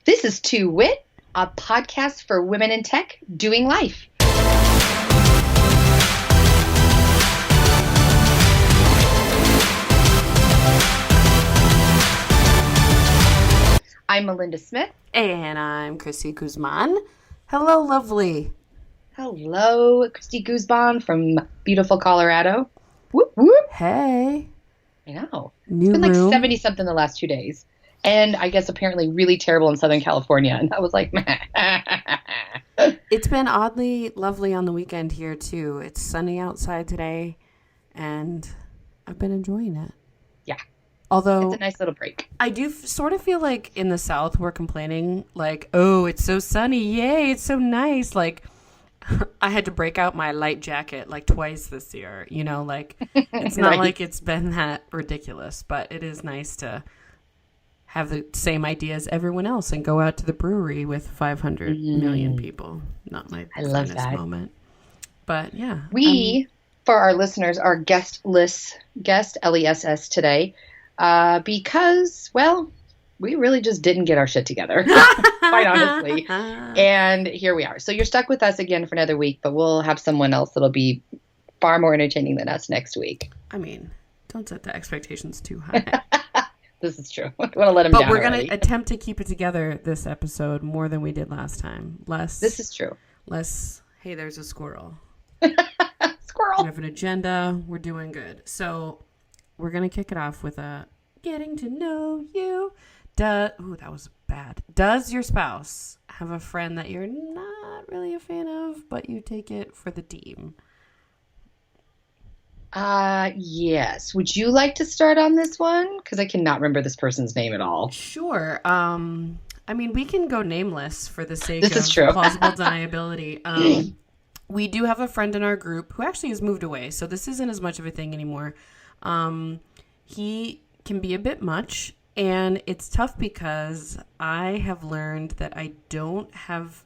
This is To Wit, a podcast for women in tech doing life. I'm Melinda Smith. And I'm Kristi Guzman. Hello, lovely. Hello, Kristi Guzman from beautiful Colorado. Whoop, whoop. Hey. I know. New It's been room. like 70-something the last 2 days. And I guess apparently really terrible in Southern California. And I was like, meh. It's been oddly lovely on the weekend here, too. It's sunny outside today, and I've been enjoying it. Yeah. Although It's a nice little break. I do sort of feel like in the South we're complaining like, oh, it's so sunny. Yay, it's so nice. Like, I had to break out my light jacket like twice this year. You know, like, it's not Right. like it's been that ridiculous, but it is nice to have the same idea as everyone else and go out to the brewery with 500 million people. Not my I love finest that. moment. But yeah. We, for our listeners, are guest LESS today, because, well, we really just didn't get our shit together, quite honestly. And here we are. So you're stuck with us again for another week, but we'll have someone else that'll be far more entertaining than us next week. I mean, don't set the expectations too high. This is true. I want to let him But down we're going already. to attempt to keep it together this episode more than we did last time. This is true. Less, hey, there's a squirrel. Squirrel. We have an agenda. We're doing good. So we're going to kick it off with a getting to know you. Ooh, that was bad. Does your spouse have a friend that you're not really a fan of, but you take it for the team? Yes. Would you like to start on this one? Because I cannot remember this person's name at all. Sure. I mean, we can go nameless for the sake This of is true. plausible deniability. We do have a friend in our group who actually has moved away, so this isn't as much of a thing anymore. He can be a bit much, and it's tough because I have learned that I don't have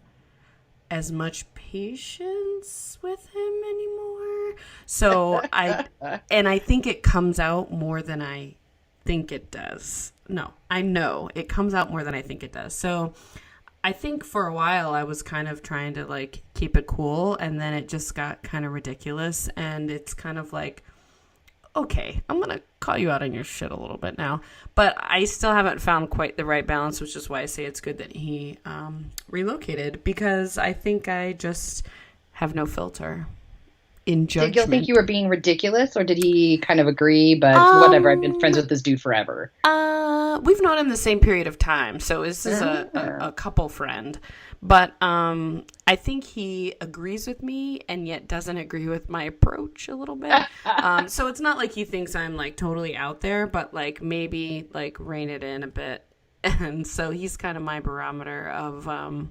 as much patience with him anymore. So I think it comes out more than I think it does. No, I know it comes out more than I think it does. So I think for a while I was kind of trying to like keep it cool, and then it just got kind of ridiculous, and it's kind of like, okay, I'm going to call you out on your shit a little bit now. But I still haven't found quite the right balance, which is why I say it's good that he relocated, because I think I just have no filter in judgment. Did you think you were being ridiculous, or did he kind of agree, but whatever, I've been friends with this dude forever? We've known him the same period of time, so this is a couple friend. But I think he agrees with me and yet doesn't agree with my approach a little bit. So it's not like he thinks I'm like totally out there, but like maybe like rein it in a bit. And so he's kind of my barometer of,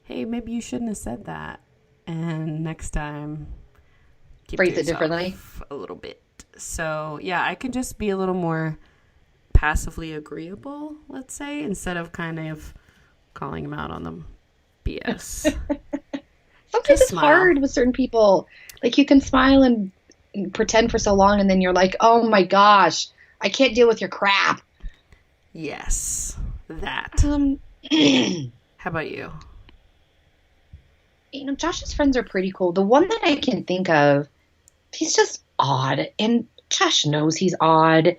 hey, maybe you shouldn't have said that. And next time, keep Phrase to it differently. yourself a little bit. So yeah, I can just be a little more passively agreeable, let's say, instead of kind of calling him out on them. BS. Sometimes Just it's smile. hard with certain people. Like, you can smile and pretend for so long, and then you're like, oh my gosh, I can't deal with your crap. Yes, that. How about you? Josh's friends are pretty cool. The one that I can think of, he's just odd. And Josh knows he's odd.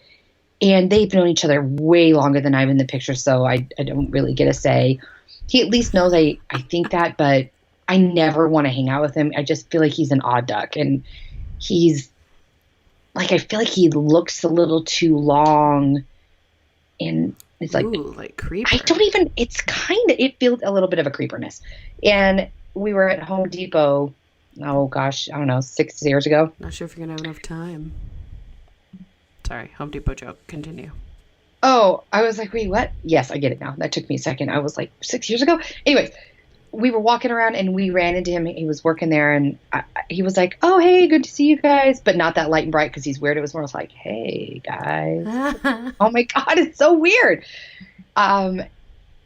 And they've known each other way longer than I'm in the picture, so I don't really get a say. He at least knows I think that, but I never want to hang out with him. I just feel like he's an odd duck. And he's, like, I feel like he looks a little too long. And it's like, ooh, like creeper. I don't even, it feels a little bit of a creeperness. And we were at Home Depot, oh gosh, I don't know, 6 years ago. Not sure if you're going to have enough time. Sorry, Home Depot joke. Continue. Oh, I was like, wait, what? Yes, I get it now. That took me a second. I was like, 6 years ago? Anyways, we were walking around and we ran into him. He was working there, and he was like, oh, hey, good to see you guys. But not that light and bright because he's weird. It was more like, hey, guys. Oh, my God, it's so weird. And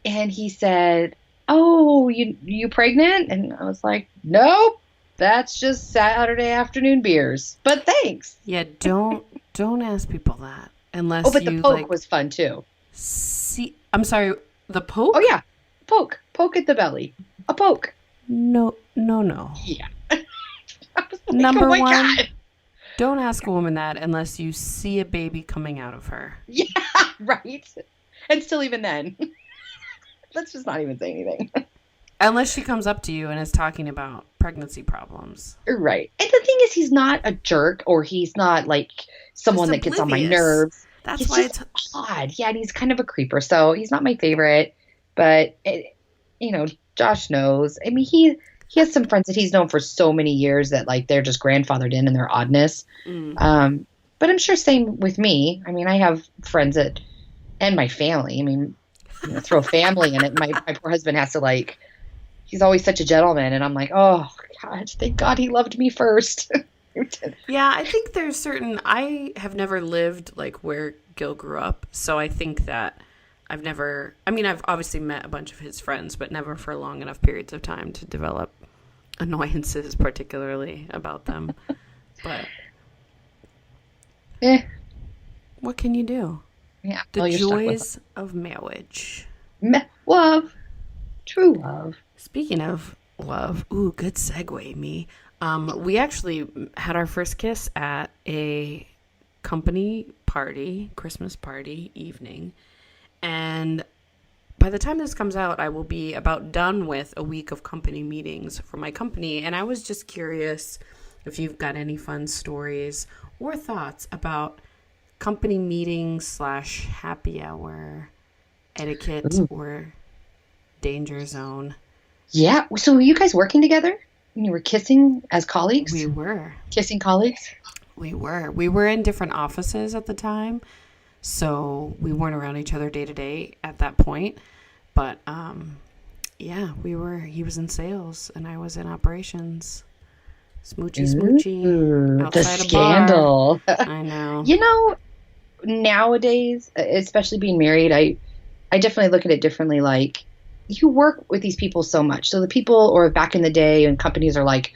he said, oh, you pregnant? And I was like, nope, that's just Saturday afternoon beers. But thanks. Yeah, don't ask people that unless Oh, but you the poke like was fun, too. see. I'm sorry, the Pope? Oh, yeah. Poke at the belly. A poke. No. Yeah. I was like, Number oh my one, God. don't ask a woman that unless you see a baby coming out of her. Yeah, right. And still even then, let's just not even say anything. Unless she comes up to you and is talking about pregnancy problems. Right. And the thing is, he's not a jerk, or he's not like someone that gets on my nerves. That's why it's odd. Yeah, and he's kind of a creeper, so he's not my favorite. But Josh knows. I mean, he has some friends that he's known for so many years that like they're just grandfathered in their oddness. But I'm sure same with me. I mean, I have friends and my family. I mean, throw family in it. My poor husband has to like. He's always such a gentleman, and I'm like, oh God, thank God he loved me first. Yeah, I think there's certain. I have never lived like where Gil grew up, so I think that I've obviously met a bunch of his friends, but never for long enough periods of time to develop annoyances, particularly about them. But what can you do? Yeah, the joys of marriage. Love, true love. Speaking of love, ooh, good segue, me. We actually had our first kiss at a company party, Christmas party evening. And by the time this comes out, I will be about done with a week of company meetings for my company. And I was just curious if you've got any fun stories or thoughts about company meetings / happy hour etiquette or danger zone. Yeah. So were you guys working together? You were kissing as colleagues? We were. Kissing colleagues? We were. We were in different offices at the time, so we weren't around each other day to day at that point. But, yeah, we were. He was in sales, and I was in operations. Smoochy. The scandal. I know. Nowadays, especially being married, I definitely look at it differently. Like, you work with these people so much. So the people, or back in the day, and companies are like,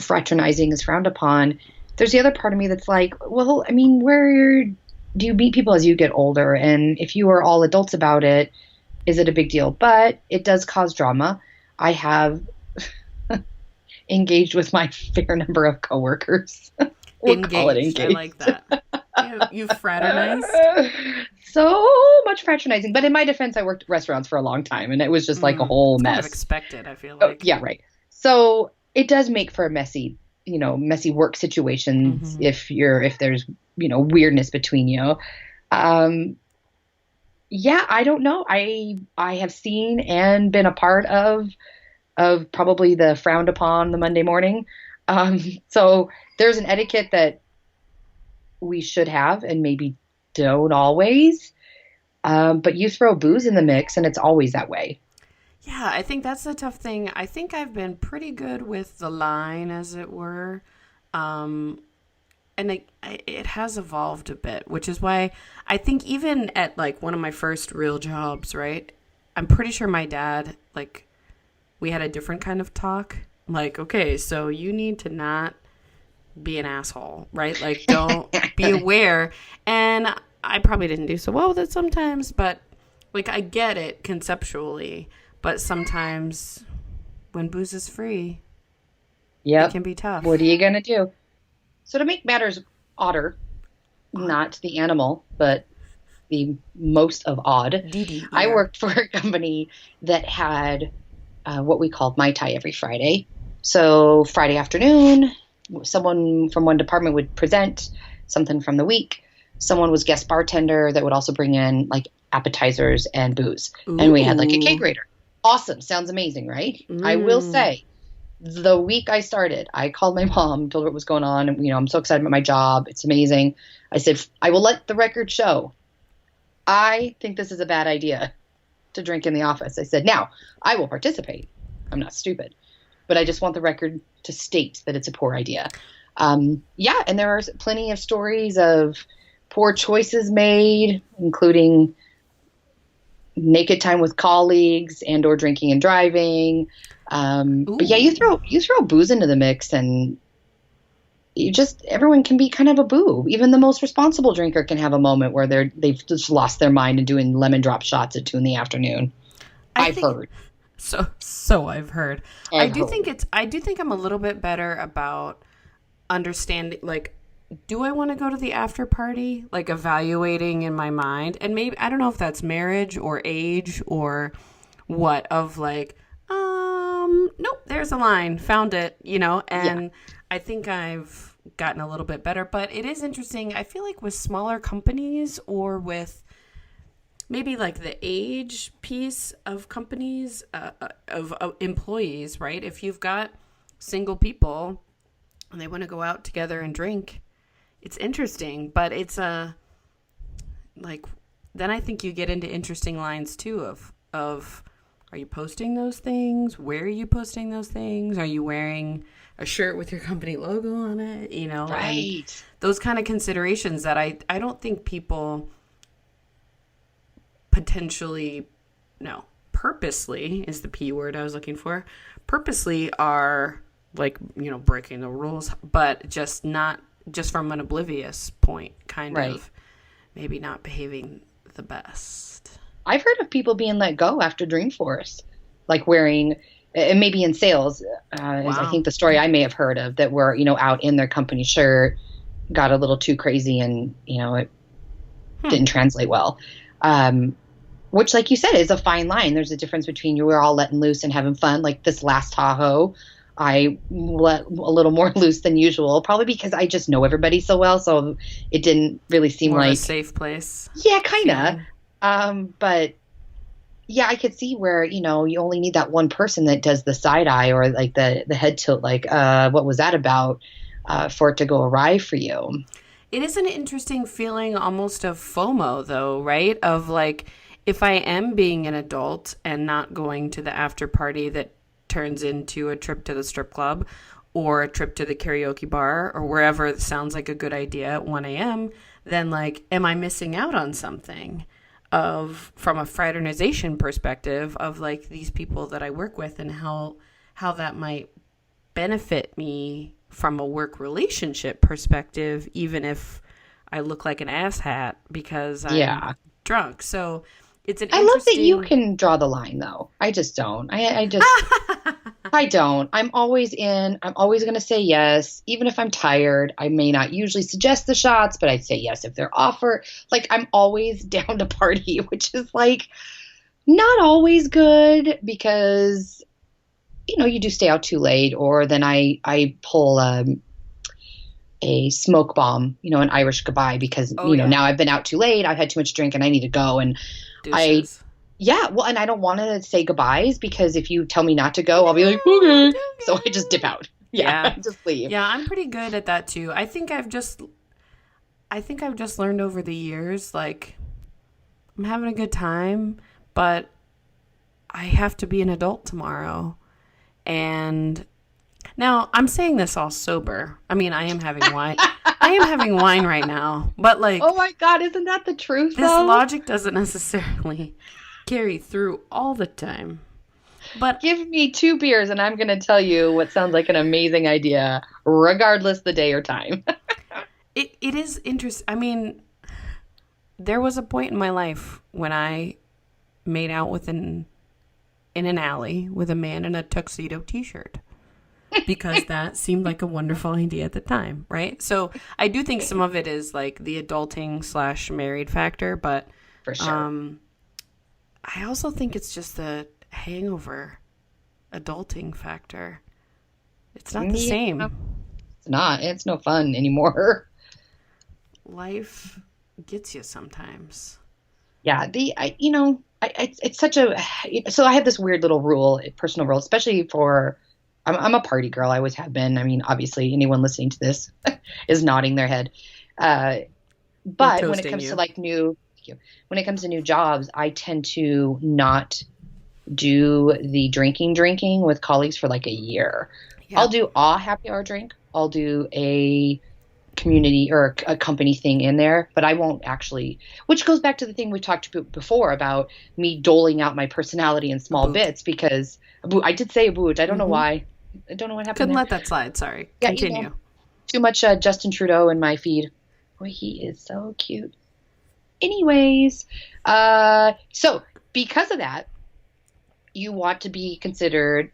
fraternizing is frowned upon. There's the other part of me that's like, well, I mean, where do you meet people as you get older? And if you are all adults about it, is it a big deal? But it does cause drama. I have engaged with my fair number of coworkers. Engaged. I like that. You fraternized? So much fraternizing. But in my defense, I worked restaurants for a long time, and it was just like a whole mess. Kind of expected, I feel like. Yeah, right. So it does make for a messy work situations if there's, weirdness between you. Yeah, I don't know. I have seen and been a part of probably the frowned upon the Monday morning. So there's an etiquette that we should have and maybe don't always. But you throw booze in the mix and it's always that way. Yeah, I think that's the tough thing. I think I've been pretty good with the line, as it were. And it has evolved a bit, which is why I think even at like one of my first real jobs, right? I'm pretty sure my dad, like, we had a different kind of talk. Like, okay, so you need to not be an asshole, right? Like, don't be aware. And I probably didn't do so well with it sometimes, but like, I get it conceptually. But sometimes when booze is free, it can be tough. What are you going to do? So to make matters odder, not the animal, but the most of odd, I worked for a company that had what we called Mai Tai every Friday. So Friday afternoon, someone from one department would present something from the week. Someone was guest bartender that would also bring in like appetizers and booze. Ooh. And we had like a kegerator. Awesome. Sounds amazing, right? I will say, the week I started, I called my mom, told her what was going on. And, I'm so excited about my job. It's amazing. I said, I will let the record show. I think this is a bad idea to drink in the office. I said, now, I will participate. I'm not stupid. But I just want the record to state that it's a poor idea. Yeah, and there are plenty of stories of poor choices made, including naked time with colleagues and or drinking and driving. But yeah, you throw booze into the mix and everyone can be kind of a boo. Even the most responsible drinker can have a moment where they've just lost their mind and doing lemon drop shots at 2 p.m. I've heard. So I've heard. I do think I'm a little bit better about understanding, like, do I want to go to the after party? Like, evaluating in my mind. And maybe, I don't know if that's marriage or age or what, of like, nope, there's a line, found it, and I think I've gotten a little bit better. But it is interesting. I feel like with smaller companies, or with maybe like the age piece of companies, of employees, right? If you've got single people and they want to go out together and drink, it's interesting. But it's like, then I think you get into interesting lines too of are you posting those things? Where are you posting those things? Are you wearing a shirt with your company logo on it? Right. And those kind of considerations that I don't think people purposely is the P word I was looking for, purposely are like, breaking the rules, but just from an oblivious point, kind of maybe not behaving the best. I've heard of people being let go after Dreamforce, like wearing, and maybe in sales, is I think the story I may have heard of, that were, out in their company shirt, got a little too crazy, and, it didn't translate well. Which, like you said, is a fine line. There's a difference between you were all letting loose and having fun. Like this last Tahoe, I let a little more loose than usual, probably because I just know everybody so well. So it didn't really seem more like a safe place. Yeah, kind of. But yeah, I could see where, you only need that one person that does the side eye or like the head tilt, like, what was that about, for it to go awry for you. It is an interesting feeling, almost of FOMO though, right? Of like, if I am being an adult and not going to the after party that turns into a trip to the strip club or a trip to the karaoke bar or wherever it sounds like a good idea at 1 a.m., then like, am I missing out on something from a fraternization perspective of like these people that I work with, and how that might benefit me from a work relationship perspective, even if I look like an asshat because I'm drunk. So it's an I love that you can draw the line, though. I just don't. I don't. I'm always going to say yes, even if I'm tired. I may not usually suggest the shots, but I say yes if they're offered. Like, I'm always down to party, which is like not always good because, you do stay out too late, or then I pull a smoke bomb, an Irish goodbye because, now I've been out too late. I've had too much drink and I need to go. And Deuces. And I don't want to say goodbyes because if you tell me not to go, I'll be like, okay. So I just dip out. Yeah. Just leave. Yeah, I'm pretty good at that too. I think I've just learned over the years, like, I'm having a good time, but I have to be an adult tomorrow. And now I'm saying this all sober. I mean, I am having wine. I am having wine right now, but like, oh my God, isn't that the truth? This logic doesn't necessarily carry through all the time. But give me 2 beers and I'm going to tell you what sounds like an amazing idea, regardless the day or time. It is interesting. I mean, there was a point in my life when I made out in an alley with a man in a tuxedo t-shirt. Because that seemed like a wonderful idea at the time, right? So I do think some of it is like the adulting / married factor, but for sure. I also think it's just the hangover adulting factor. It's not the same. It's not. It's no fun anymore. Life gets you sometimes. Yeah. It's such a. So I have this weird little personal rule, especially for. I'm a party girl. I always have been. I mean, obviously, anyone listening to this is nodding their head. But when it comes to new jobs, I tend to not do the drinking with colleagues for like a year. Yeah. I'll do a happy hour drink. I'll do a community or a company thing in there, but I won't actually, which goes back to the thing we talked before about me doling out my personality in small bits, because I did say a boot. I don't know why. I don't know what happened. Couldn't let that slide. Sorry. Yeah, continue. Too much Justin Trudeau in my feed. Boy, he is so cute. Anyways, so because of that, you want to be considered,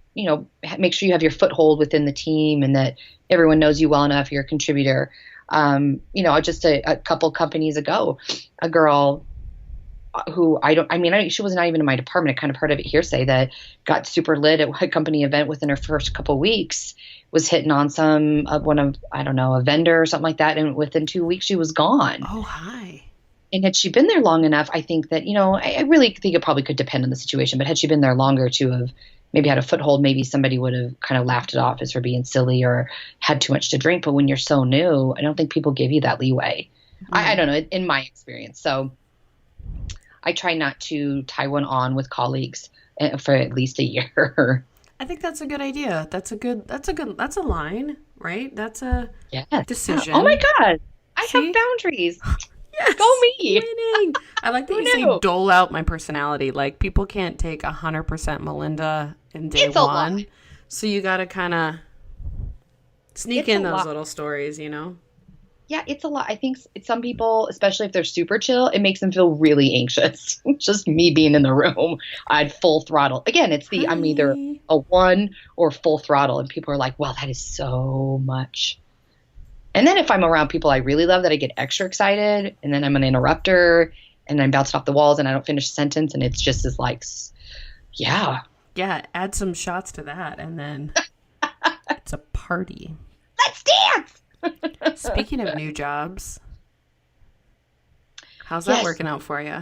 make sure you have your foothold within the team and that everyone knows you well enough, you're a contributor. Just a couple companies ago, a girl who she was not even in my department. I kind of heard of it hearsay that got super lit at a company event within her first couple of weeks, was hitting on a vendor or something like that. And within 2 weeks she was gone. Oh, hi. And had she been there long enough, I think that, I really think it probably could depend on the situation, but had she been there longer to have maybe had a foothold, maybe somebody would have kind of laughed it off as her being silly or had too much to drink. But when you're so new, I don't think people give you that leeway. Mm-hmm. I don't know, in my experience. So I try not to tie one on with colleagues for at least a year. I think that's a good idea. That's a line, right? That's a decision. Oh my God. I have boundaries. Yes, go me. Winning. I like that you say dole out my personality. Like, people can't take 100% Melinda in day one. So you got to kind of sneak in those little stories, Yeah, it's a lot. I think some people, especially if they're super chill, it makes them feel really anxious. Just me being in the room, I'd full throttle. Again, I'm either a 1 or full throttle. And people are like, well, that is so much. And then if I'm around people I really love, that I get extra excited, and then I'm an interrupter, and I'm bouncing off the walls, and I don't finish a sentence, and it's just as like, yeah. Yeah, add some shots to that, and then it's a party. Let's dance! Speaking of new jobs, how's that working out for you?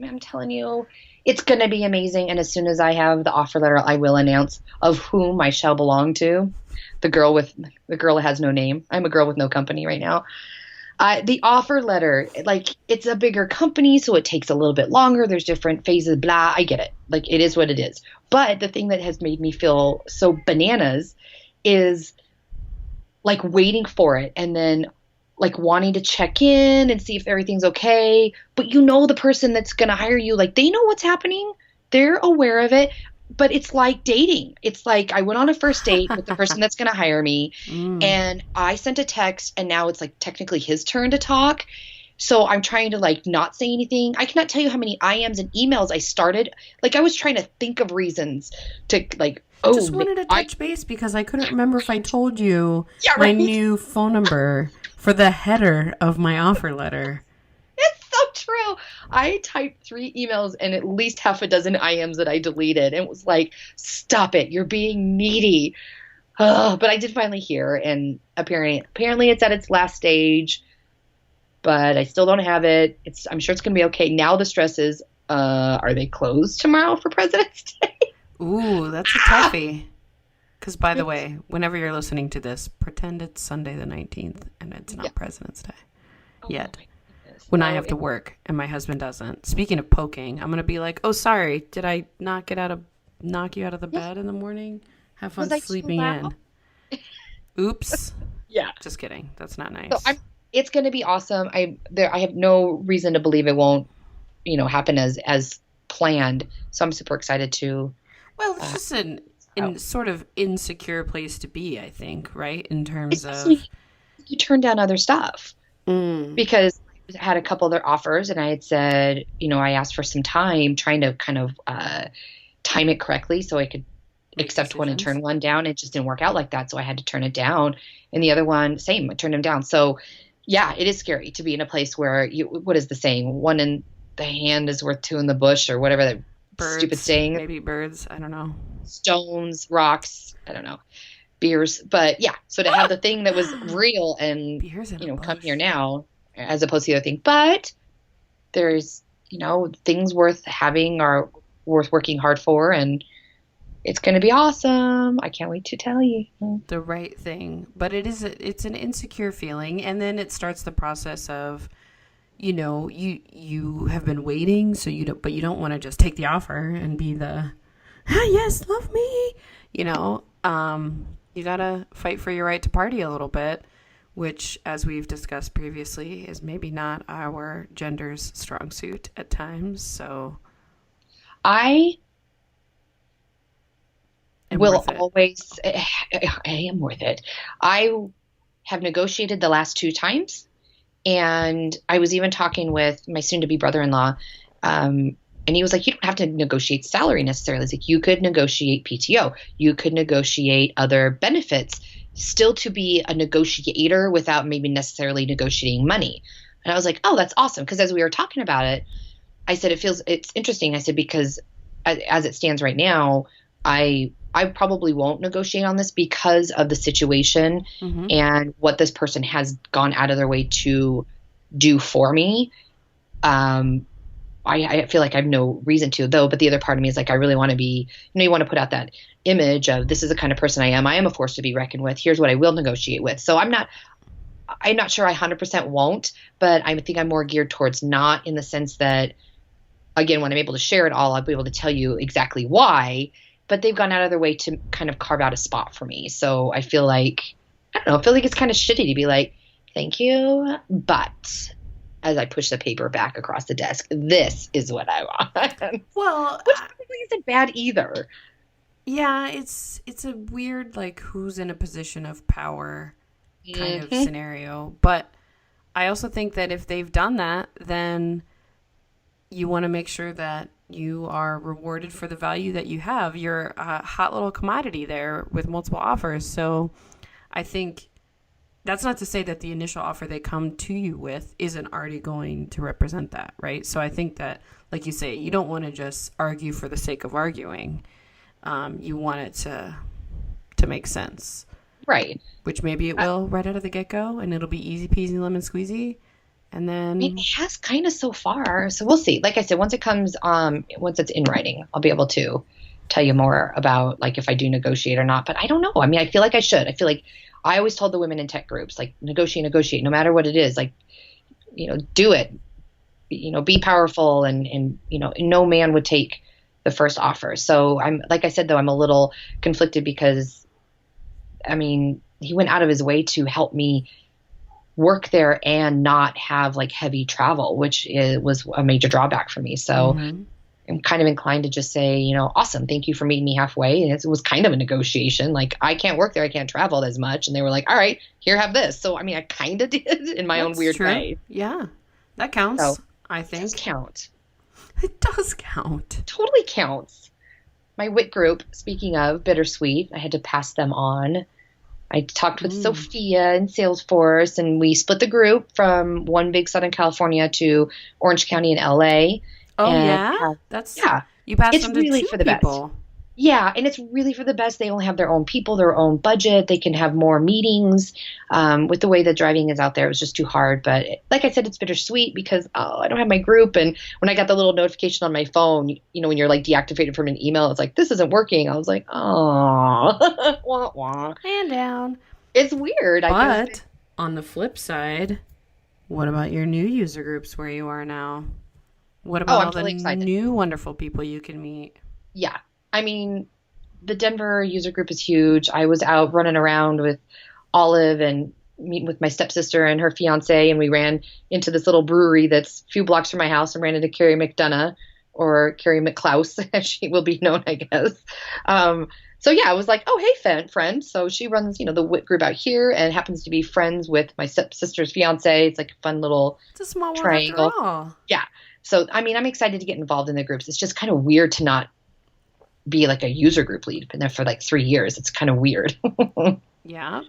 I'm telling you, it's going to be amazing, and as soon as I have the offer letter, I will announce of whom I shall belong to. The girl that has no name. I'm a girl with no company right now. The offer letter, it's a bigger company, so it takes a little bit longer. There's different phases, blah. I get it. It is what it is. But the thing that has made me feel so bananas is waiting for it and then wanting to check in and see if everything's okay. But the person that's going to hire you, they know what's happening. They're aware of it. But it's like dating. It's like I went on a first date with the person that's going to hire me, and I sent a text, and now it's technically his turn to talk. So I'm trying to not say anything. I cannot tell you how many IMs and emails I started. I was trying to think of reasons to just wanted to touch base because I couldn't remember if I told you my new phone number for the header of my offer letter. It's so true. I typed 3 emails and at least half a dozen IMs that I deleted, and it was like, stop it. You're being needy. But I did finally hear, and apparently it's at its last stage, but I still don't have it. I'm sure it's going to be okay. Now the stress is, are they closed tomorrow for President's Day? Ooh, that's a toughie. Because, by the way, whenever you're listening to this, pretend it's Sunday the 19th and it's not President's Day yet. When I have to work and my husband doesn't. Speaking of poking, I'm going to be like, oh, sorry. Did I knock you out of the bed in the morning? Have fun sleeping in. Oops. Yeah. Just kidding. That's not nice. So it's going to be awesome. I have no reason to believe it won't, happen as planned. So I'm super excited to. Well, it's just an sort of insecure place to be, I think, right? In terms of. You turn down other stuff. Because I had a couple other offers, and I had said, I asked for some time trying to kind of time it correctly so I could accept one and turn one down. It just didn't work out like that. So I had to turn it down. And the other one, same, I turned him down. So yeah, it is scary to be in a place where what is the saying? 1 in the hand is worth 2 in the bush, or whatever that stupid saying. Maybe birds. I don't know. Stones, rocks. I don't know. Beers. But yeah, so to have the thing that was real and, come here now, as opposed to the other thing. But there's, things worth having are worth working hard for, and it's going to be awesome. I can't wait to tell you. The right thing. But it's an insecure feeling, and then it starts the process of, you have been waiting, so you don't want to just take the offer and be the, yes, love me. You got to fight for your right to party a little bit, which, as we've discussed previously, is maybe not our gender's strong suit at times. So I will always, I am worth it. I have negotiated the last 2 times, and I was even talking with my soon-to-be brother-in-law And he was like, you don't have to negotiate salary necessarily. It's like, you could negotiate PTO. You could negotiate other benefits, still to be a negotiator without maybe necessarily negotiating money. And I was like, oh, that's awesome. Because as we were talking about it, I said, it's interesting. I said, because as it stands right now, I probably won't negotiate on this because of the situation and what this person has gone out of their way to do for me. I feel like I have no reason to, though. But the other part of me is like, I really want to be, you want to put out that image of, this is the kind of person I am. I am a force to be reckoned with. Here's what I will negotiate with. So I'm not sure I 100% won't, but I think I'm more geared towards not, in the sense that, again, when I'm able to share it all, I'll be able to tell you exactly why. But they've gone out of their way to kind of carve out a spot for me. So I feel like, I feel like it's kind of shitty to be like, thank you, but as I push the paper back across the desk, this is what I want. Well, which probably isn't bad either. Yeah, it's a weird, like, who's in a position of power kind of scenario. But I also think that if they've done that, then you want to make sure that you are rewarded for the value that you have. You're a hot little commodity there with multiple offers. So I think that's not to say that the initial offer they come to you with isn't already going to represent that, right? So I think that, like you say, you don't want to just argue for the sake of arguing. You want it to make sense. Right. Which maybe it will right out of the get-go, and it'll be easy peasy lemon squeezy. And then it has kind of so far. So we'll see. Like I said, once it's in writing, I'll be able to tell you more about, like, if I do negotiate or not. But I don't know. I mean, I feel like I should. I feel like I always told the women in tech groups, like, negotiate, no matter what it is. Like, do it. Be powerful, and no man would take the first offer. So like I said, though, I'm a little conflicted because, I mean, he went out of his way to help me work there and not have, like, heavy travel, which was a major drawback for me. So I'm kind of inclined to just say, awesome, thank you for meeting me halfway. And it was kind of a negotiation. Like, I can't work there, I can't travel as much. And they were like, all right, here, have this. So, I mean, I kind of did in my own weird way. Yeah, that counts, so, I think. It does count. It does count. Totally counts. My WIT group, speaking of bittersweet, I had to pass them on. I talked with Sophia in Salesforce, and we split the group from one big Southern California to Orange County and LA. Oh, and, you passed them to really two for the people. Best. Yeah, and it's really for the best. They only have their own people, their own budget. They can have more meetings. With the way that driving is out there, it was just too hard. But like I said, it's bittersweet because, I don't have my group. And when I got the little notification on my phone, when you're, like, deactivated from an email, it's like, this isn't working. I was like, oh, wah, wah. Man down. It's weird. But on the flip side, what about your new user groups where you are now? What about all the new wonderful people you can meet? Yeah. I mean, the Denver user group is huge. I was out running around with Olive and meeting with my stepsister and her fiance, and we ran into this little brewery that's a few blocks from my house and ran into Carrie McDonough, or Carrie McClouse, as she will be known, I guess. So yeah, I was like, oh, hey, friend. So she runs, the WIT group out here and happens to be friends with my stepsister's fiance. It's like a fun little it's a small triangle. After all. Yeah. So, I mean, I'm excited to get involved in the groups. It's just kind of weird to not be like a user group lead. Been there for like 3 years. It's kind of weird. Yeah.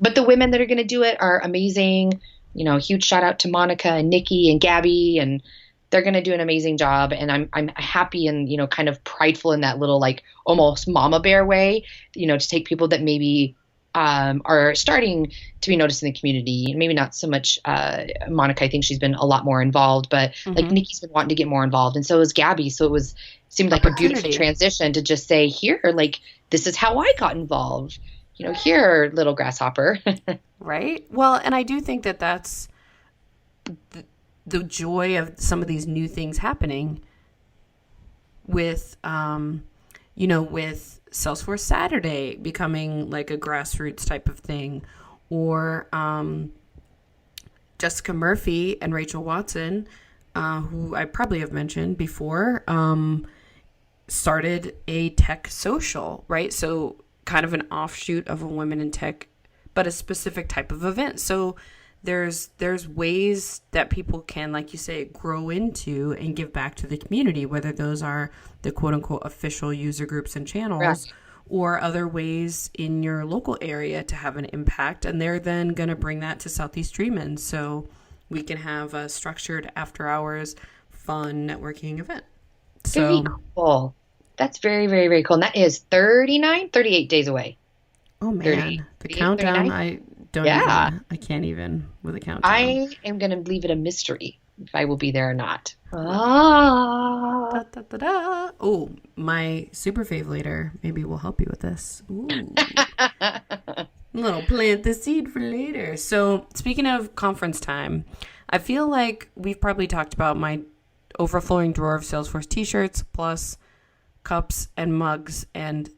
But the women that are going to do it are amazing. Huge shout out to Monica and Nikki and Gabby, and they're going to do an amazing job. And I'm happy and, kind of prideful in that little, like, almost mama bear way, to take people that maybe are starting to be noticed in the community. And maybe not so much Monica. I think she's been a lot more involved, but like Nikki's been wanting to get more involved, and so is Gabby. So it seemed like a beautiful transition to just say, here, like, this is how I got involved. Here, little grasshopper. Right. Well, and I do think that that's the joy of some of these new things happening with, with Salesforce Saturday becoming like a grassroots type of thing, or Jessica Murphy and Rachel Watson, who I probably have mentioned before, started a tech social, right? So kind of an offshoot of a women in tech, but a specific type of event. So there's ways that people can, like you say, grow into and give back to the community, whether those are the quote unquote official user groups and channels, Correct. or other ways in your local area to have an impact. And they're then going to bring that to Southeast Dreamin', so we can have a structured after hours fun networking event. Very So, cool. That's very, very, very cool. And that is 38 days away. oh 38, man, the 38, countdown, 39. I don't Yeah. even, I can't even with a countdown. I am going to leave it a mystery if I will be there or not. Ah. Da, da, da, da. Oh, my super fave later maybe will help you with this. Ooh. Little plant the seed for later. So, speaking of conference time, I feel like we've probably talked about my overflowing drawer of Salesforce t-shirts, plus cups and mugs and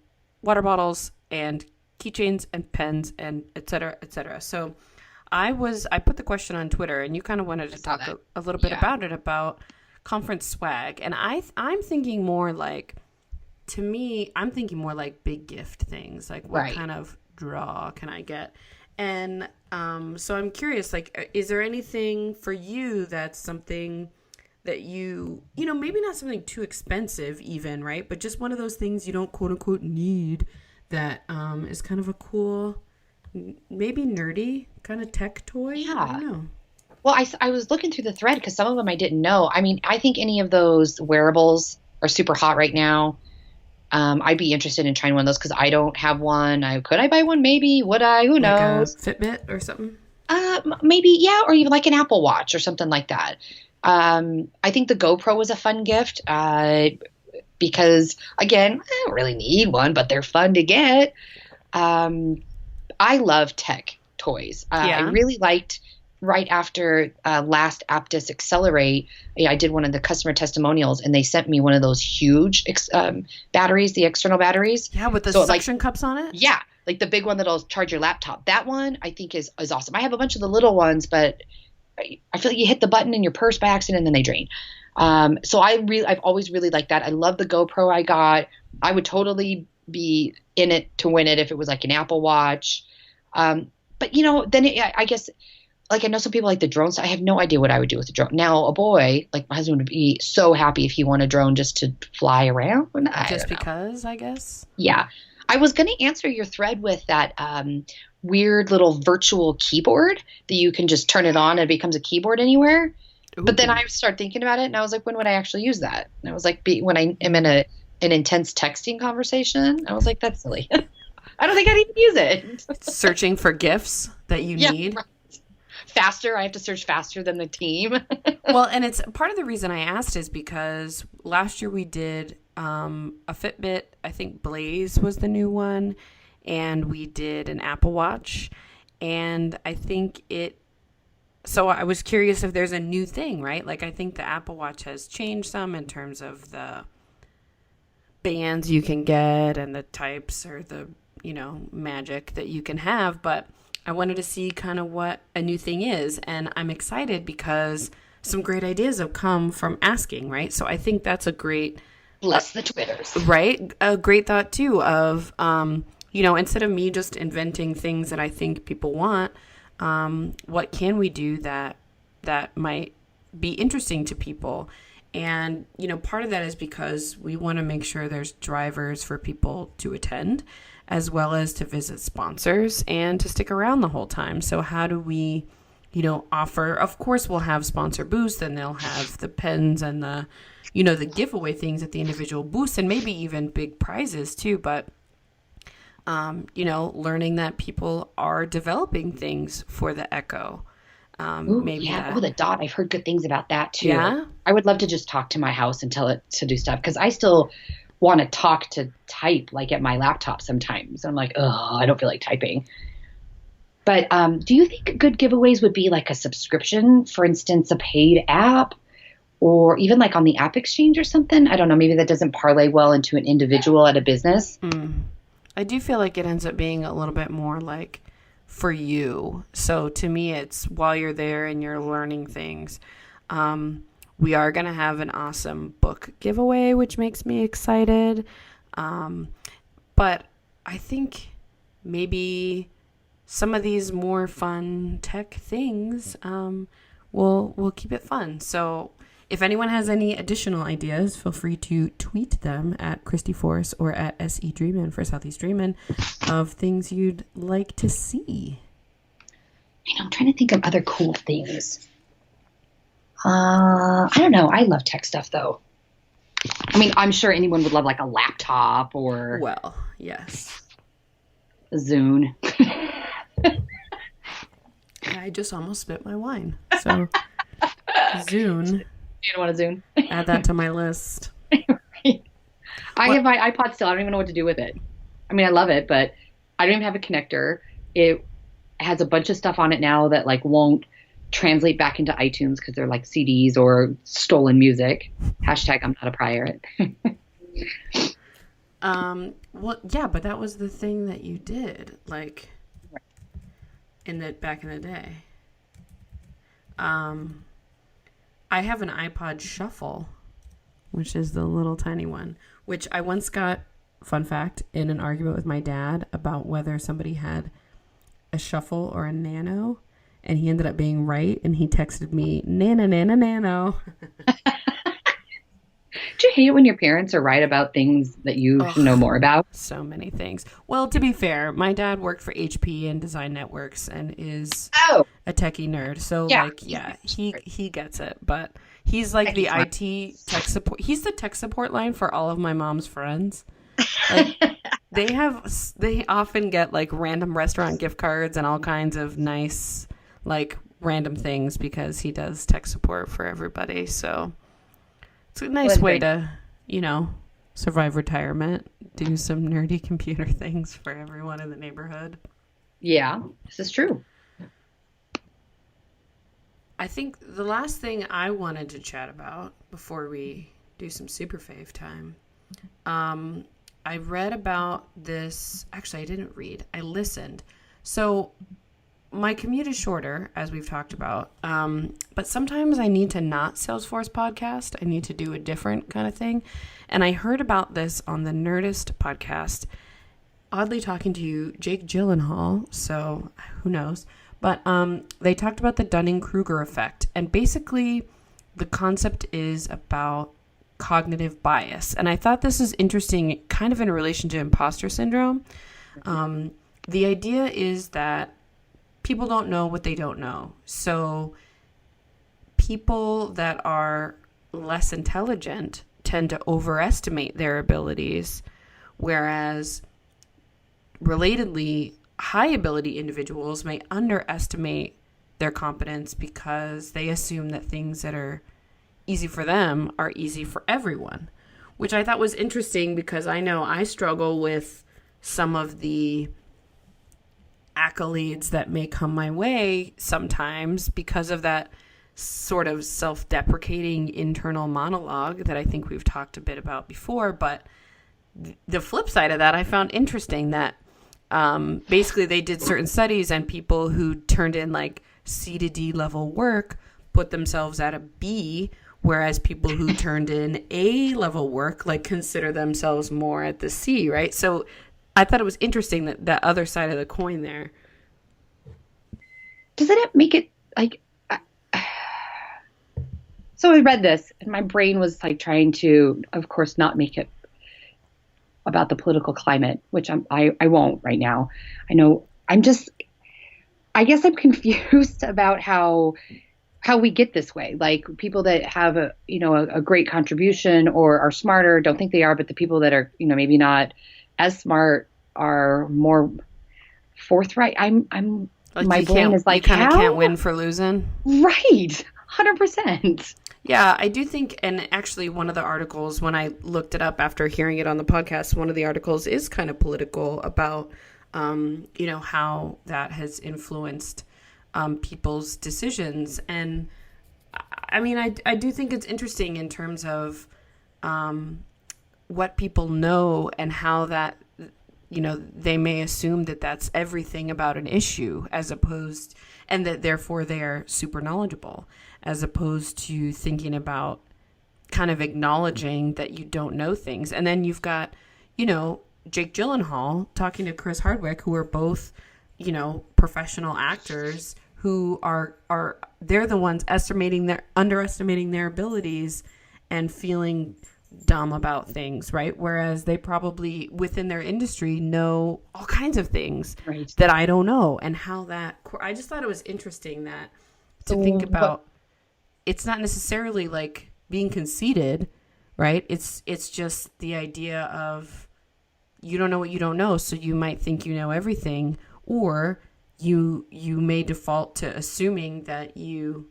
water bottles and keychains and pens and et cetera, et cetera. So, I put the question on Twitter, and you kind of wanted to saw talk that. a little bit Yeah. about it, about conference swag. And I'm thinking more like, to me, I'm thinking more like big gift things, like what Right. kind of draw can I get? And so I'm curious, like, is there anything for you that's something that you know, maybe not something too expensive even, right? But just one of those things you don't quote unquote need, that is kind of a cool, maybe nerdy kind of tech toy? I Yeah. don't know. Well, I was looking through the thread because some of them I didn't know. I mean, I think any of those wearables are super hot right now. I'd be interested in trying one of those because I don't have one. Could I buy one? Maybe. Would I? Who Like a knows? Fitbit or something? Maybe, yeah, or even like an Apple Watch or something like that. I think the GoPro was a fun gift because, again, I don't really need one, but they're fun to get. I love tech toys. I Yeah. really liked right after last Aptus Accelerate. I did one of the customer testimonials, and they sent me one of those huge batteries, the external batteries. Yeah, with the So, like, suction cups on it? yeah, like the big one that'll charge your laptop. That one I think is awesome. I have a bunch of the little ones, but I feel like you hit the button in your purse by accident and then they drain. So I've always really liked that. I love the GoPro I got. I would totally be in it to win it if it was like an Apple Watch. But then I guess, like, I know some people like the drones. I have no idea what I would do with a drone. Now, a boy, like my husband, would be so happy if he won a drone just to fly around. Just because, I guess. Yeah. I was going to answer your thread with that weird little virtual keyboard that you can just turn it on and it becomes a keyboard anywhere. But then Ooh. I started thinking about it and I was like, when would I actually use that? And I was like, when I am in an intense texting conversation, I was like, that's silly. I don't think I'd even use it. Searching for gifts that you Yeah, need. right. Faster. I have to search faster than the team. Well, and it's part of the reason I asked is because last year we did a Fitbit. I think Blaze was the new one, and we did an Apple Watch, and I think it. So I was curious if there's a new thing, right? Like, I think the Apple Watch has changed some in terms of the bands you can get and the types, or the magic that you can have, but I wanted to see kind of what a new thing is, and I'm excited because some great ideas have come from asking, right? So I think that's a great, Bless the Twitters. right? A great thought too of, instead of me just inventing things that I think people want, what can we do that might be interesting to people? And, part of that is because we want to make sure there's drivers for people to attend, as well as to visit sponsors and to stick around the whole time. So how do we, offer, of course we'll have sponsor booths, and they'll have the pens and the giveaway things at the individual booths, and maybe even big prizes too. But, learning that people are developing things for the Echo. Ooh, Maybe yeah. that. Oh, the Dot. I've heard good things about that too. Yeah? I would love to just talk to my house and tell it to do stuff because I still want to talk to type like at my laptop sometimes. I'm like, oh, I don't feel like typing. But do you think good giveaways would be like a subscription, for instance, a paid app, or even like on the App Exchange or something? I don't know. Maybe that doesn't parlay well into an individual at a business. I do feel like it ends up being a little bit more like for you. So to me, it's while you're there and you're learning things. We are going to have an awesome book giveaway, which makes me excited. But I think maybe some of these more fun tech things, we'll keep it fun. So if anyone has any additional ideas, feel free to tweet them at Kristi Force or at SE Dreamin' for Southeast Dreamin' of things you'd like to see. I'm trying to think of other cool things. I don't know. I love tech stuff, though. I mean, I'm sure anyone would love like a laptop or... Well, yes. A Zune. I just almost spit my wine. So, Zune. You don't want a Zune? Add that to my list. I have my iPod still. I don't even know what to do with it. I mean, I love it, but I don't even have a connector. It has a bunch of stuff on it now that like won't translate back into iTunes because they're like CDs or stolen music. Hashtag I'm not a pirate. Well, yeah, but that was the thing that you did, like, back in the day. I have an iPod Shuffle, which is the little tiny one, which I once got, fun fact, in an argument with my dad about whether somebody had a Shuffle or a Nano, and he ended up being right, and he texted me, Nano. Do you hate it when your parents are right about things that you should know more about? So many things. Well, to be fair, my dad worked for HP and Design Networks and is a techie nerd. So, he gets it. But he's like the IT tech support. He's the tech support line for all of my mom's friends. Like, they often get like random restaurant gift cards and all kinds of nice, like, random things because he does tech support for everybody. So it's a nice way to, survive retirement, do some nerdy computer things for everyone in the neighborhood. Yeah, this is true. I think the last thing I wanted to chat about before we do some super fave time, I read about this. Actually, I didn't read. I listened. So my commute is shorter, as we've talked about, but sometimes I need to not Salesforce podcast. I need to do a different kind of thing. And I heard about this on the Nerdist podcast, oddly talking to Jake Gyllenhaal, so who knows. But they talked about the Dunning-Kruger Effect. And basically, the concept is about cognitive bias. And I thought this is interesting, kind of in relation to Impostor Syndrome. The idea is that people don't know what they don't know. So people that are less intelligent tend to overestimate their abilities, whereas relatedly, high ability individuals may underestimate their competence because they assume that things that are easy for them are easy for everyone, which I thought was interesting because I know I struggle with some of the accolades that may come my way sometimes because of that sort of self-deprecating internal monologue that I think we've talked a bit about before. But the flip side of that, I found interesting that basically they did certain studies and people who turned in like C to D level work put themselves at a B, whereas people who turned in A level work like consider themselves more at the C, right? So I thought it was interesting that other side of the coin there. Doesn't it make it like... So I read this and my brain was like trying to, of course, not make it about the political climate, which I won't right now. I know I guess I'm confused about how we get this way. Like people that have a great contribution or are smarter, don't think they are, but the people that are, maybe not as smart are more forthright. Like my brain is like, you kind of can't win for losing. Right. 100%. Yeah, I do think, and actually one of the articles, when I looked it up after hearing it on the podcast, one of the articles is kind of political about, how that has influenced people's decisions. And I mean, I do think it's interesting in terms of what people know and how that, they may assume that that's everything about an issue and that therefore they are super knowledgeable, as opposed to thinking about kind of acknowledging that you don't know things. And then you've got, Jake Gyllenhaal talking to Chris Hardwick, who are both, professional actors who are they're the ones underestimating their abilities and feeling dumb about things, right? Whereas they probably within their industry know all kinds of things that I don't know, and how that I just thought it was interesting that to think about. It's not necessarily like being conceited, right? It's just the idea of you don't know what you don't know, so you might think you know everything, or you may default to assuming that you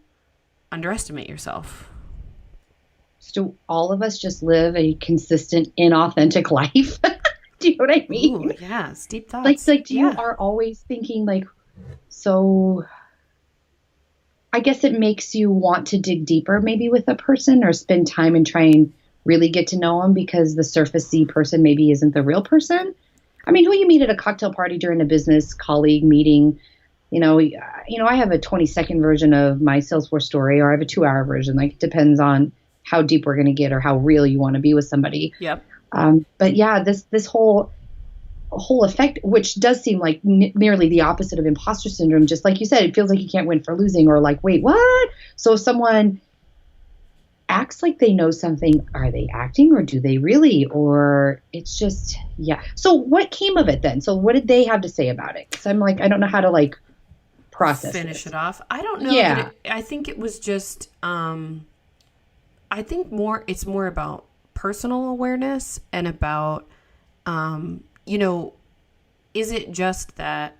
underestimate yourself. So all of us just live a consistent, inauthentic life. Do you know what I mean? Ooh, yeah, it's deep thoughts. Like you are always thinking like, so I guess it makes you want to dig deeper maybe with a person, or spend time and try and really get to know them, because the surfacey person maybe isn't the real person. I mean, who you meet at a cocktail party during a business colleague meeting, I have a 20-second version of my Salesforce story, or I have a 2-hour version. Like, it depends on how deep we're going to get or how real you want to be with somebody. Yep. But yeah, this whole effect, which does seem like nearly the opposite of imposter syndrome, just like you said, it feels like you can't win for losing, or like, wait, what? So if someone acts like they know something, are they acting, or do they really? Or it's just, yeah. So what came of it then? So what did they have to say about it? Because I'm like, I don't know how to like process finish it off. I don't know. Yeah. I think it was just, I think it's more about personal awareness and about, is it just that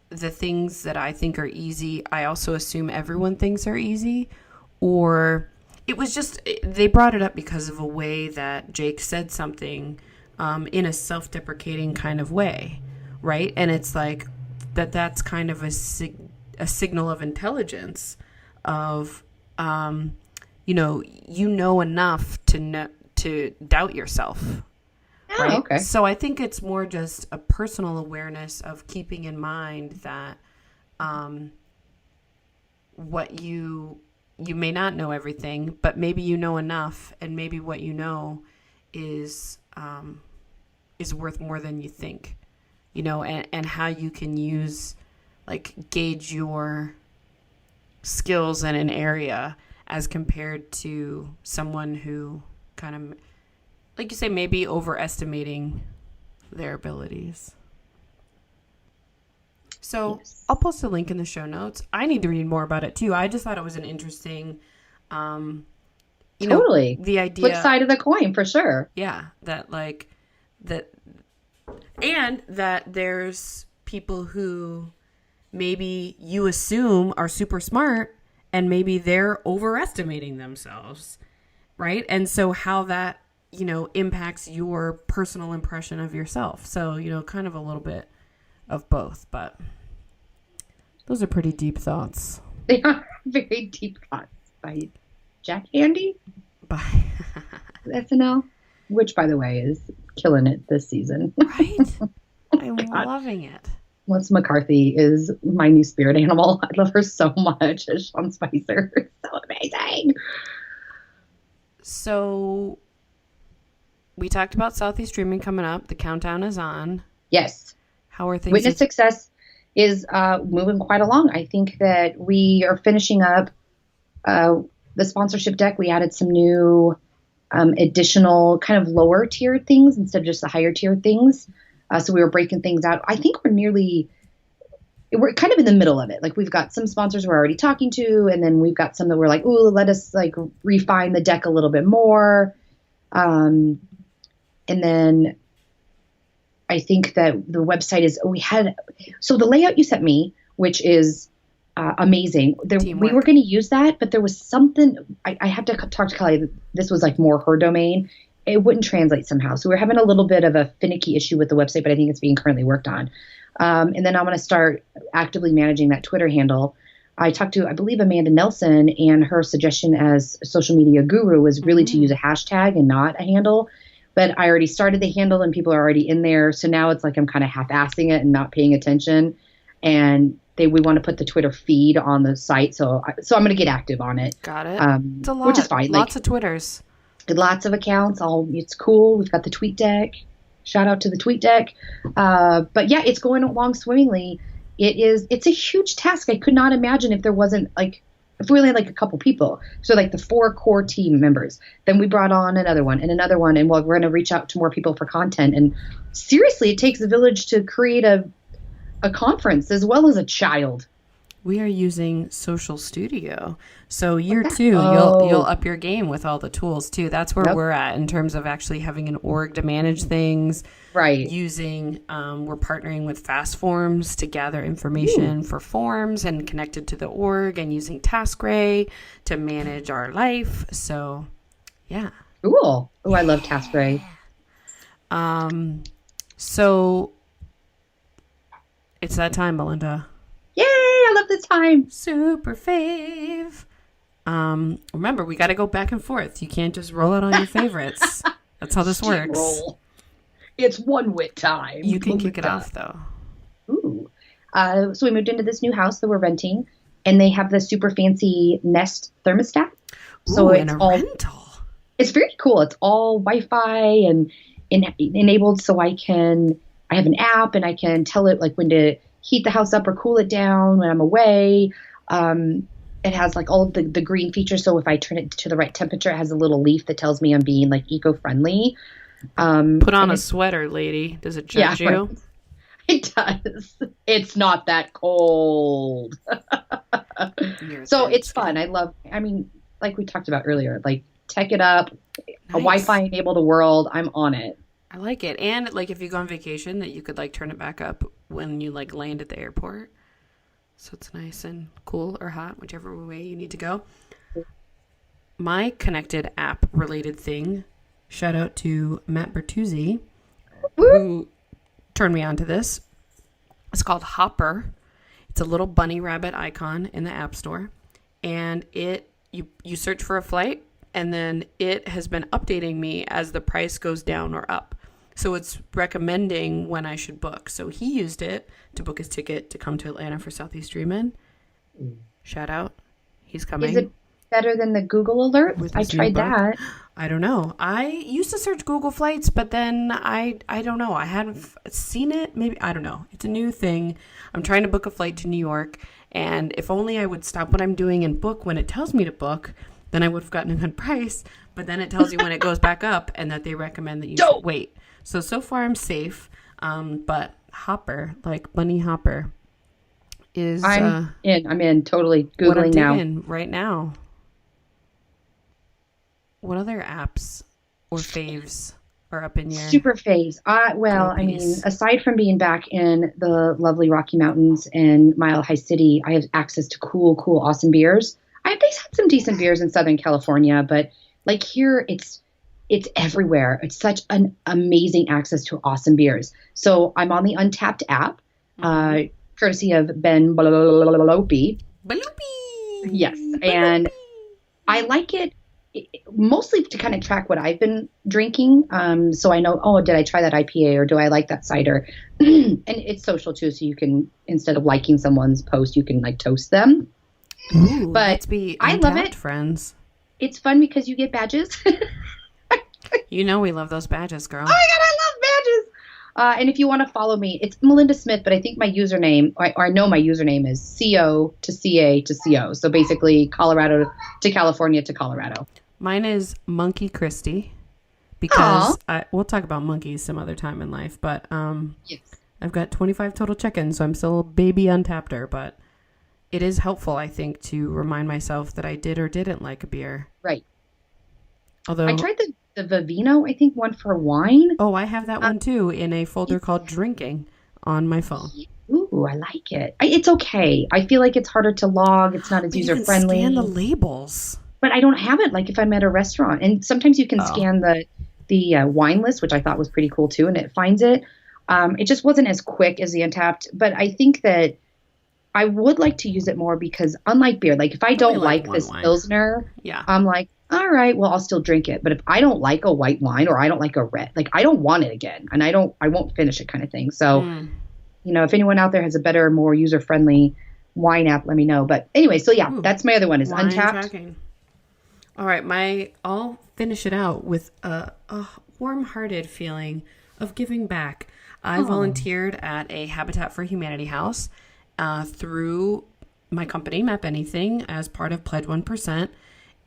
the things that I think are easy, I also assume everyone thinks are easy? Or it was just, they brought it up because of a way that Jake said something in a self-deprecating kind of way, right? And it's like that's kind of a signal of intelligence of, enough to doubt yourself. Right? Oh, okay. So I think it's more just a personal awareness of keeping in mind that what you may not know everything, but maybe you know enough, and maybe what you know is worth more than you think, and how you can gauge your skills in an area as compared to someone who kind of, like you say, maybe overestimating their abilities. So yes. I'll post a link in the show notes. I need to read more about it too. I just thought it was an interesting, totally the idea. Flip side of the coin for sure. Yeah. And that there's people who maybe you assume are super smart, and maybe they're overestimating themselves. Right. And so how that, impacts your personal impression of yourself. So, kind of a little bit of both, but those are pretty deep thoughts. They are very deep thoughts by Jack Handy. By SNL, which, by the way, is killing it this season. Right? I'm loving it. Melissa McCarthy is my new spirit animal. I love her so much as Sean Spicer. It's so amazing. So we talked about Southeast Dreaming coming up. The countdown is on. Yes. How are things? Witness Success is moving quite along. I think that we are finishing up the sponsorship deck. We added some new additional kind of lower tier things instead of just the higher tier things. So we were breaking things out. I think we're kind of in the middle of it. Like, we've got some sponsors we're already talking to, and then we've got some that we're like, ooh, let us like refine the deck a little bit more. And then I think that the website so the layout you sent me, which is amazing. We were going to use that, but there was something, I have to talk to Kelly. This was like more her domain. It wouldn't translate somehow. So we're having a little bit of a finicky issue with the website, but I think it's being currently worked on. And then I'm going to start actively managing that Twitter handle. I talked to, I believe, Amanda Nelson, and her suggestion as a social media guru was really to use a hashtag and not a handle. But I already started the handle and people are already in there. So now it's like I'm kind of half-assing it and not paying attention. And we want to put the Twitter feed on the site. So I'm going to get active on it. Got it. It's a lot. Which is fine. Lots of Twitters. Lots of accounts. It's cool. We've got the tweet deck. Shout out to the tweet deck. But yeah, it's going along swimmingly. it's a huge task. I could not imagine if there wasn't like, if we only had like a couple people. So like the 4 core team members, then we brought on another one. And we're going to reach out to more people for content. And seriously, it takes a village to create a conference as well as a child. We are using Social Studio. So year 2, you'll up your game with all the tools too. That's where we're at in terms of actually having an org to manage things. Right. Using, we're partnering with Fast Forms to gather information for forms and connected to the org, and using TaskRay to manage our life. So, yeah. Cool. Oh, I love TaskRay. So it's that time, Melinda. Yay! I love the time. Super fave. Remember, we got to go back and forth. You can't just roll out on your favorites. That's how this works. Roll. It's one wit time. You can kick it off, though. Ooh. So we moved into this new house that we're renting, and they have the super fancy Nest thermostat. So it's all rental. It's very cool. It's all Wi-Fi and enabled, so I have an app and I can tell it like when to heat the house up or cool it down when I'm away. It has like all of the green features. So if I turn it to the right temperature, it has a little leaf that tells me I'm being like eco-friendly. Put on a sweater, lady. Does it judge you? Right. It does. It's not that cold. So it's fun. I mean, like we talked about earlier, like tech it up, a Wi-Fi enabled world. I'm on it. I like it. And like if you go on vacation, that you could like turn it back up when you like land at the airport. So it's nice and cool or hot, whichever way you need to go. My connected app related thing, shout out to Matt Bertuzzi, who turned me on to this. It's called Hopper. It's a little bunny rabbit icon in the App Store. And you search for a flight, and then it has been updating me as the price goes down or up. So it's recommending when I should book. So he used it to book his ticket to come to Atlanta for Southeast Dreamin'. Shout out. He's coming. Is it better than the Google alert? I tried that. I don't know. I used to search Google flights, but then I don't know. I hadn't seen it. Maybe, I don't know. It's a new thing. I'm trying to book a flight to New York. And if only I would stop what I'm doing and book when it tells me to book, then I would have gotten a good price. But then it tells you when it goes back up and that they recommend that you should wait. So far I'm safe. But Hopper, like Bunny Hopper, is... I'm in. Totally Googling what I'm now. Digging right now. What other apps or faves are up in your... Super faves. I mean, aside from being back in the lovely Rocky Mountains and Mile High City, I have access to cool, awesome beers. They've had some decent beers in Southern California, but like here, it's everywhere. It's such an amazing access to awesome beers. So I'm on the Untapped app, courtesy of Ben Balopi. Yes, and I like it mostly to kind of track what I've been drinking. So I know, did I try that IPA or do I like that cider? And it's social too, so you can, instead of liking someone's post, you can like toast them. Ooh, but let's be I love it, friends. It's fun because you get badges. You know we love those badges, girl. Oh my god, I love badges. And if you want to follow me, it's Melinda Smith, but I think my username, or I know my username is CO to CA to CO. So basically Colorado to California to Colorado. Mine is Monkey Kristi, because we'll talk about monkeys some other time in life, but yes. I've got 25 total check-ins, so I'm still a baby untapper, but it is helpful, I think, to remind myself that I did or didn't like a beer. Right. Although I tried the Vivino, I think, one for wine. Oh, I have that one too in a folder called Drinking on my phone. Ooh, I like it. It's okay. I feel like it's harder to log. It's not as user-friendly. You can scan the labels. But I don't have it like if I'm at a restaurant. And sometimes you can scan the wine list, which I thought was pretty cool too, and it finds it. It just wasn't as quick as the Untapped. But I think that I would like to use it more because unlike beer, like if I don't like this Pilsner, I'm like, all right, well, I'll still drink it. But if I don't like a white wine or I don't like a red, like I don't want it again. And I won't finish it kind of thing. So, if anyone out there has a better, more user-friendly wine app, let me know. But anyway, so that's my other one is Untapped. Tracking. All right, I'll finish it out with a warm-hearted feeling of giving back. I volunteered at a Habitat for Humanity house through my company, Map Anything, as part of Pledge 1%.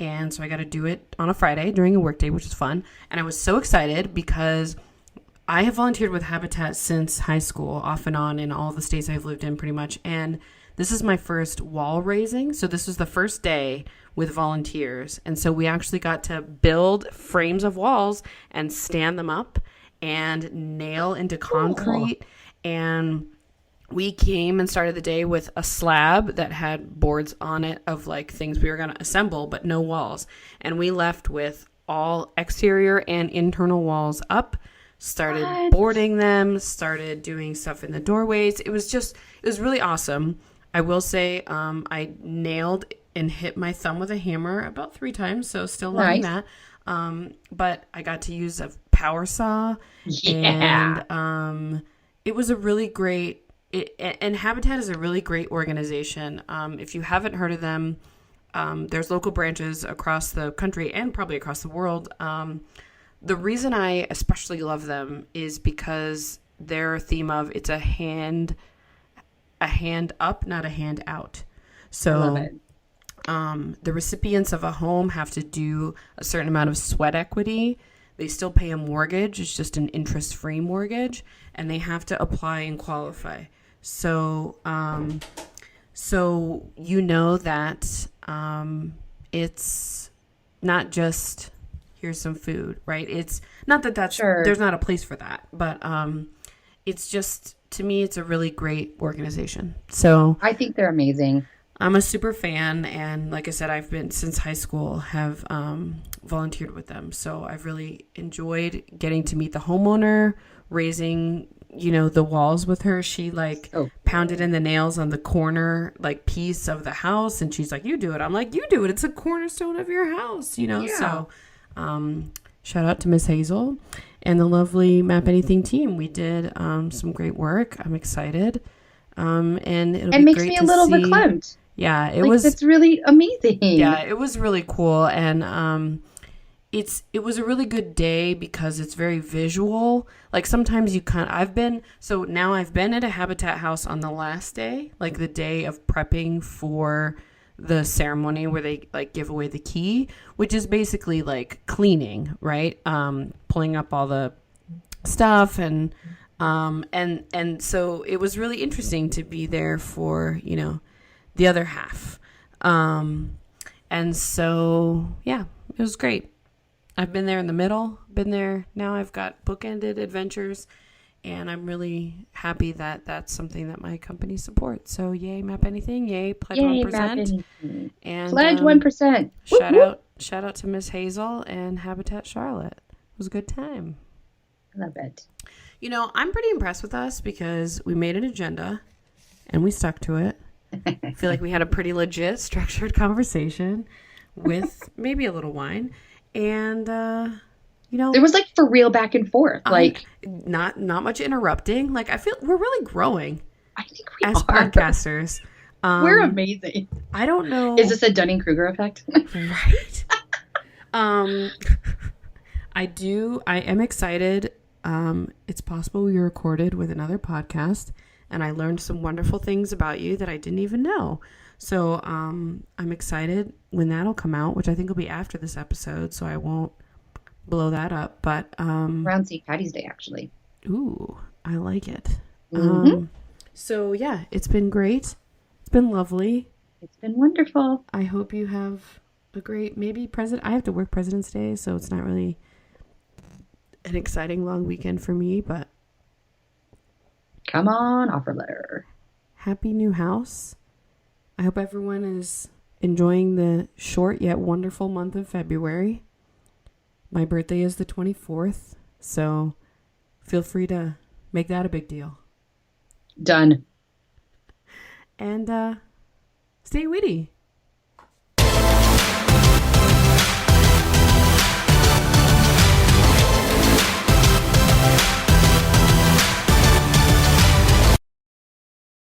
And so I got to do it on a Friday during a workday, which is fun. And I was so excited because I have volunteered with Habitat since high school, off and on in all the states I've lived in pretty much. And this is my first wall raising. So this was the first day with volunteers. And so we actually got to build frames of walls and stand them up and nail into concrete. Cool. And we came and started the day with a slab that had boards on it of like things we were going to assemble, but no walls. And we left with all exterior and internal walls up, started boarding them, started doing stuff in the doorways. It was really awesome. I will say I nailed and hit my thumb with a hammer about 3 times, so still loving that. But I got to use a power saw. Yeah. And it was a really great... and Habitat is a really great organization. If you haven't heard of them, there's local branches across the country and probably across the world. The reason I especially love them is because their theme of it's a hand up, not a hand out. So I love it. The recipients of a home have to do a certain amount of sweat equity. They still pay a mortgage. It's just an interest-free mortgage, and they have to apply and qualify. So, so you know that it's not just here's some food, right? It's not that that's sure. There's not a place for that, but it's just, to me, it's a really great organization. So I think they're amazing. I'm a super fan, and like I said, I've been since high school, have volunteered with them. So I've really enjoyed getting to meet the homeowner, raising, the walls with her. She pounded in the nails on the corner piece of the house, and she's like, "You do it." I'm like, "You do it. It's a cornerstone of your house." Yeah. So shout out to Miss Hazel and the lovely Map Anything team. We did some great work. I'm excited. And it'll be makes great me to a little see. verklempt. Yeah, it was. It's really amazing. Yeah, it was really cool, and it was a really good day because it's very visual. Sometimes I've been at a Habitat house on the last day, the day of prepping for the ceremony where they give away the key, which is basically cleaning, right? Pulling up all the stuff and so it was really interesting to be there for, the other half. And so, yeah, it was great. I've been there in the middle, now I've got bookended adventures, and I'm really happy that that's something that my company supports. So yay, Map Anything, yay, Pledge 1%. And Pledge 1%. Shout out to Miss Hazel and Habitat Charlotte. It was a good time. I love it. I'm pretty impressed with us because we made an agenda and we stuck to it. I feel like we had a pretty legit, structured conversation with maybe a little wine. And, there was for real back and forth. Not much interrupting. I feel we're really growing. I think we as are. Podcasters. We're amazing. I don't know. Is this a Dunning-Kruger effect? Right. I am excited. It's possible we recorded with another podcast, and I learned some wonderful things about you that I didn't even know. So I'm excited when that'll come out, which I think will be after this episode, so I won't blow that up. But around St. Patty's Day, actually. Ooh, I like it. Mm-hmm. So yeah, it's been great. It's been lovely. It's been wonderful. I hope you have a great I have to work President's Day, so it's not really an exciting long weekend for me, but come on, offer letter. Happy new house. I hope everyone is enjoying the short yet wonderful month of February. My birthday is the 24th, so feel free to make that a big deal. Done. And stay witty.